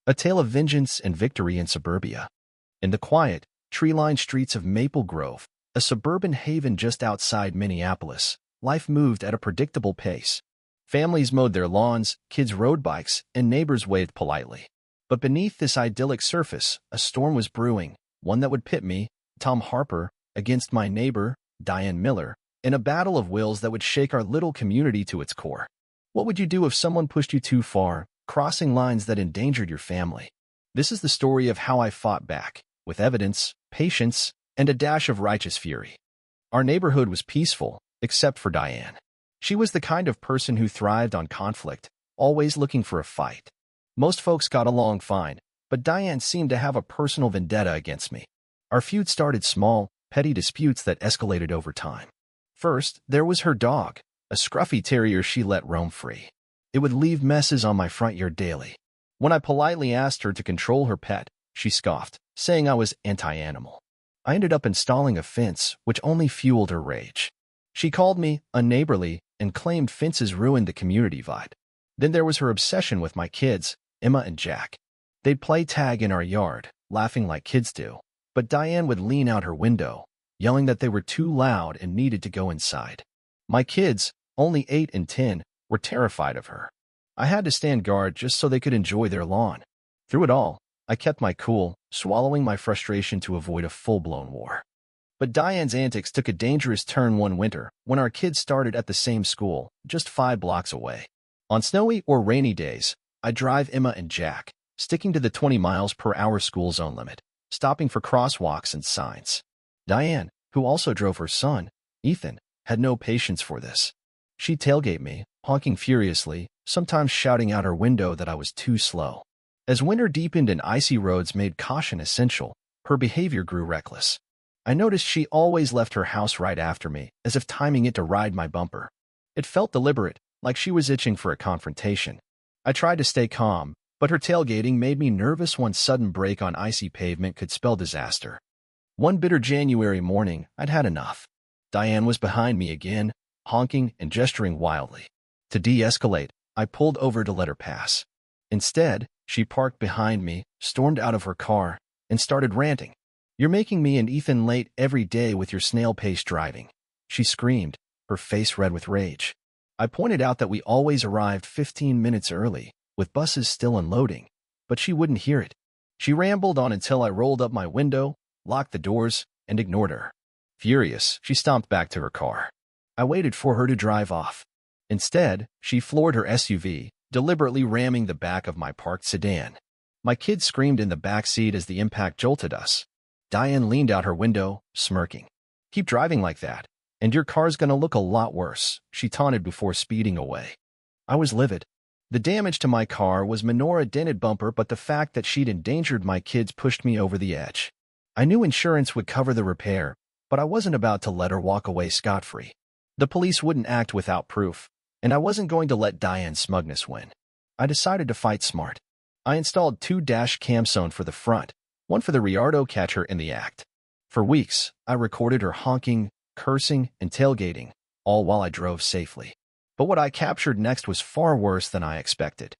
A tale of vengeance and victory in suburbia. In the quiet, tree-lined streets of Maple Grove, a suburban haven just outside Minneapolis, life moved at a predictable pace. Families mowed their lawns, kids rode bikes, and neighbors waved politely. But beneath this idyllic surface, a storm was brewing, one that would pit me, Tom Harper, against my neighbor, Diane Miller, in a battle of wills that would shake our little community to its core. What would you do if someone pushed you too far, crossing lines that endangered your family? This is the story of how I fought back, with evidence, patience, and a dash of righteous fury. Our neighborhood was peaceful, except for Diane. She was the kind of person who thrived on conflict, always looking for a fight. Most folks got along fine, but Diane seemed to have a personal vendetta against me. Our feud started small, petty disputes that escalated over time. First, there was her dog, a scruffy terrier she let roam free. It would leave messes on my front yard daily. When I politely asked her to control her pet, she scoffed, saying I was anti-animal. I ended up installing a fence, which only fueled her rage. She called me unneighborly and claimed fences ruined the community vibe. Then there was her obsession with my kids, Emma and Jack. They'd play tag in our yard, laughing like kids do. But Diane would lean out her window, yelling that they were too loud and needed to go inside. My kids, only 8 and 10, were terrified of her. I had to stand guard just so they could enjoy their lawn. Through it all, I kept my cool, swallowing my frustration to avoid a full-blown war. But Diane's antics took a dangerous turn one winter when our kids started at the same school, just 5 blocks away. On snowy or rainy days, I'd drive Emma and Jack, sticking to the 20 miles per hour school zone limit, stopping for crosswalks and signs. Diane, who also drove her son, Ethan, had no patience for this. She'd tailgate me, honking furiously, sometimes shouting out her window that I was too slow. As winter deepened and icy roads made caution essential, her behavior grew reckless. I noticed she always left her house right after me, as if timing it to ride my bumper. It felt deliberate, like she was itching for a confrontation. I tried to stay calm, but her tailgating made me nervous. One sudden break on icy pavement could spell disaster. One bitter January morning, I'd had enough. Diane was behind me again, honking and gesturing wildly. To de-escalate, I pulled over to let her pass. Instead, she parked behind me, stormed out of her car, and started ranting. "You're making me and Ethan late every day with your snail-pace driving," she screamed, her face red with rage. I pointed out that we always arrived 15 minutes early, with buses still unloading, but she wouldn't hear it. She rambled on until I rolled up my window, locked the doors, and ignored her. Furious, she stomped back to her car. I waited for her to drive off. Instead, she floored her SUV, deliberately ramming the back of my parked sedan. My kids screamed in the back seat as the impact jolted us. Diane leaned out her window, smirking. "Keep driving like that, and your car's gonna look a lot worse," she taunted before speeding away. I was livid. The damage to my car was minor, a dented bumper, but the fact that she'd endangered my kids pushed me over the edge. I knew insurance would cover the repair, but I wasn't about to let her walk away scot-free. The police wouldn't act without proof, and I wasn't going to let Diane's smugness win. I decided to fight smart. I installed 2 dash cams for the front, one for the Riardo catcher in the act. For weeks, I recorded her honking, cursing, and tailgating, all while I drove safely. But what I captured next was far worse than I expected.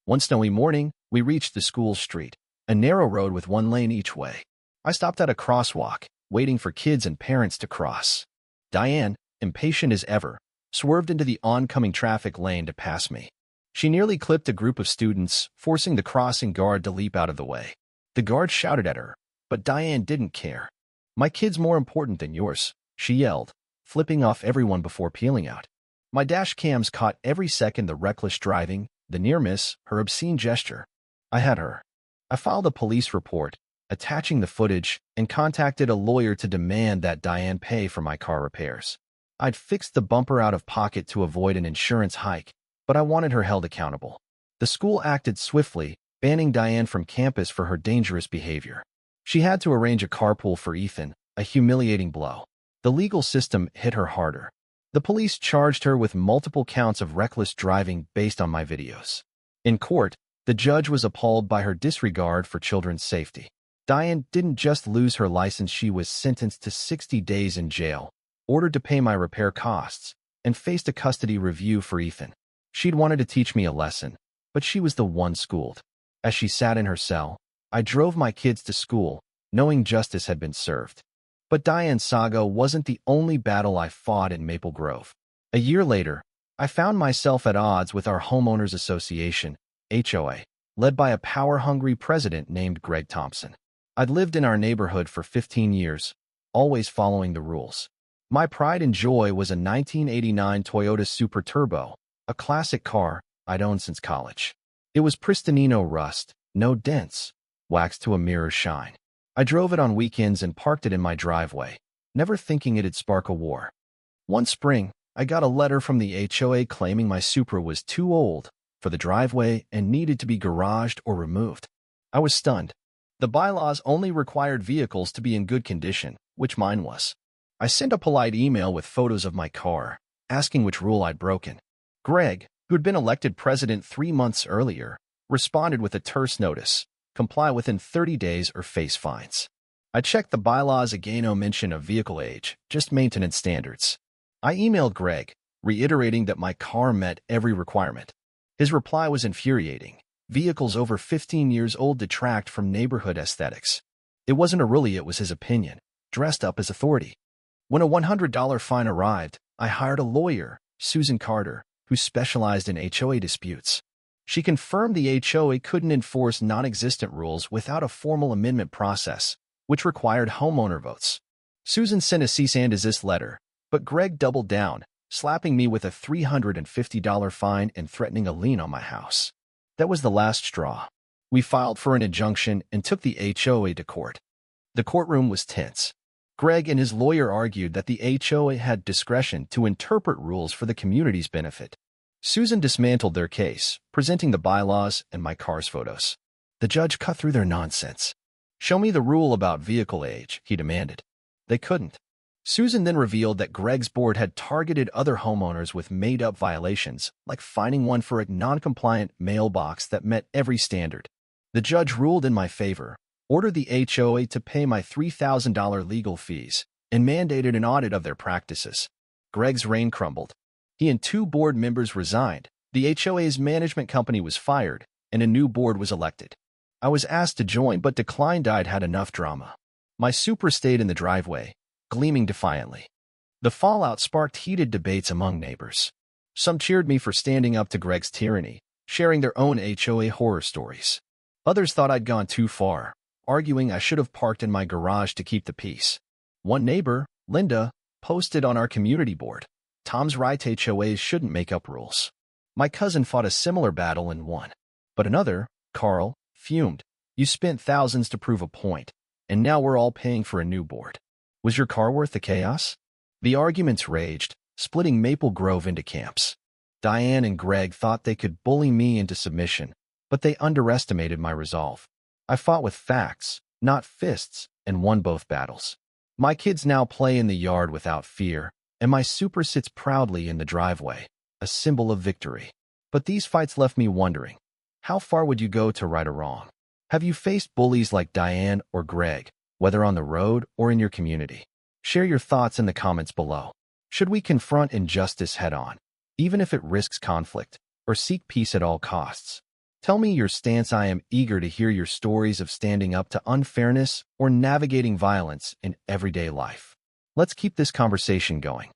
One snowy morning, we reached the school street, a narrow road with 1 lane each way. I stopped at a crosswalk, waiting for kids and parents to cross. Diane, impatient as ever, swerved into the oncoming traffic lane to pass me. She nearly clipped a group of students, forcing the crossing guard to leap out of the way. The guard shouted at her, but Diane didn't care. "My kid's more important than yours," she yelled, flipping off everyone before peeling out. My dash cams caught every second: the reckless driving, the near miss, her obscene gesture. I had her. I filed a police report, attaching the footage, and contacted a lawyer to demand that Diane pay for my car repairs. I'd fixed the bumper out of pocket to avoid an insurance hike, but I wanted her held accountable. The school acted swiftly, banning Diane from campus for her dangerous behavior. She had to arrange a carpool for Ethan, a humiliating blow. The legal system hit her harder. The police charged her with multiple counts of reckless driving based on my videos. In court, the judge was appalled by her disregard for children's safety. Diane didn't just lose her license, she was sentenced to 60 days in jail, ordered to pay my repair costs, and faced a custody review for Ethan. She'd wanted to teach me a lesson, but she was the one schooled. As she sat in her cell, I drove my kids to school, knowing justice had been served. But Diane's saga wasn't the only battle I fought in Maple Grove. A year later, I found myself at odds with our homeowners association, HOA, led by a power-hungry president named Greg Thompson. I'd lived in our neighborhood for 15 years, always following the rules. My pride and joy was a 1989 Toyota Super Turbo, a classic car I'd owned since college. It was pristinino rust, no dents, waxed to a mirror shine. I drove it on weekends and parked it in my driveway, never thinking it'd spark a war. One spring, I got a letter from the HOA claiming my Supra was too old for the driveway and needed to be garaged or removed. I was stunned. The bylaws only required vehicles to be in good condition, which mine was. I sent a polite email with photos of my car, asking which rule I'd broken. Greg, who had been elected president 3 months earlier, responded with a terse notice: comply within 30 days or face fines. I checked the bylaws again, no mention of vehicle age, just maintenance standards. I emailed Greg, reiterating that my car met every requirement. His reply was infuriating. Vehicles over 15 years old detract from neighborhood aesthetics. It wasn't a rule, it was his opinion, dressed up as authority. When a $100 fine arrived, I hired a lawyer, Susan Carter, who specialized in HOA disputes. She confirmed the HOA couldn't enforce non-existent rules without a formal amendment process, which required homeowner votes. Susan sent a cease and desist letter, but Greg doubled down, slapping me with a $350 fine and threatening a lien on my house. That was the last straw. We filed for an injunction and took the HOA to court. The courtroom was tense. Greg and his lawyer argued that the HOA had discretion to interpret rules for the community's benefit. Susan dismantled their case, presenting the bylaws and my car's photos. The judge cut through their nonsense. Show me the rule about vehicle age, he demanded. They couldn't. Susan then revealed that Greg's board had targeted other homeowners with made-up violations, like fining one for a non-compliant mailbox that met every standard. The judge ruled in my favor, ordered the HOA to pay my $3,000 legal fees, and mandated an audit of their practices. Greg's reign crumbled. He and 2 board members resigned, the HOA's management company was fired, and a new board was elected. I was asked to join but declined. I'd had enough drama. My Supra stayed in the driveway, gleaming defiantly. The fallout sparked heated debates among neighbors. Some cheered me for standing up to Greg's tyranny, sharing their own HOA horror stories. Others thought I'd gone too far, arguing I should have parked in my garage to keep the peace. One neighbor, Linda, posted on our community board, "Tom's right, HOAs shouldn't make up rules." My cousin fought a similar battle and won. But another, Carl, fumed. "You spent thousands to prove a point, and now we're all paying for a new board. Was your car worth the chaos?" The arguments raged, splitting Maple Grove into camps. Diane and Greg thought they could bully me into submission, but they underestimated my resolve. I fought with facts, not fists, and won both battles. My kids now play in the yard without fear, and my Supra sits proudly in the driveway, a symbol of victory. But these fights left me wondering, how far would you go to right a wrong? Have you faced bullies like Diane or Greg, whether on the road or in your community? Share your thoughts in the comments below. Should we confront injustice head-on, even if it risks conflict, or seek peace at all costs? Tell me your stance. I am eager to hear your stories of standing up to unfairness or navigating violence in everyday life. Let's keep this conversation going.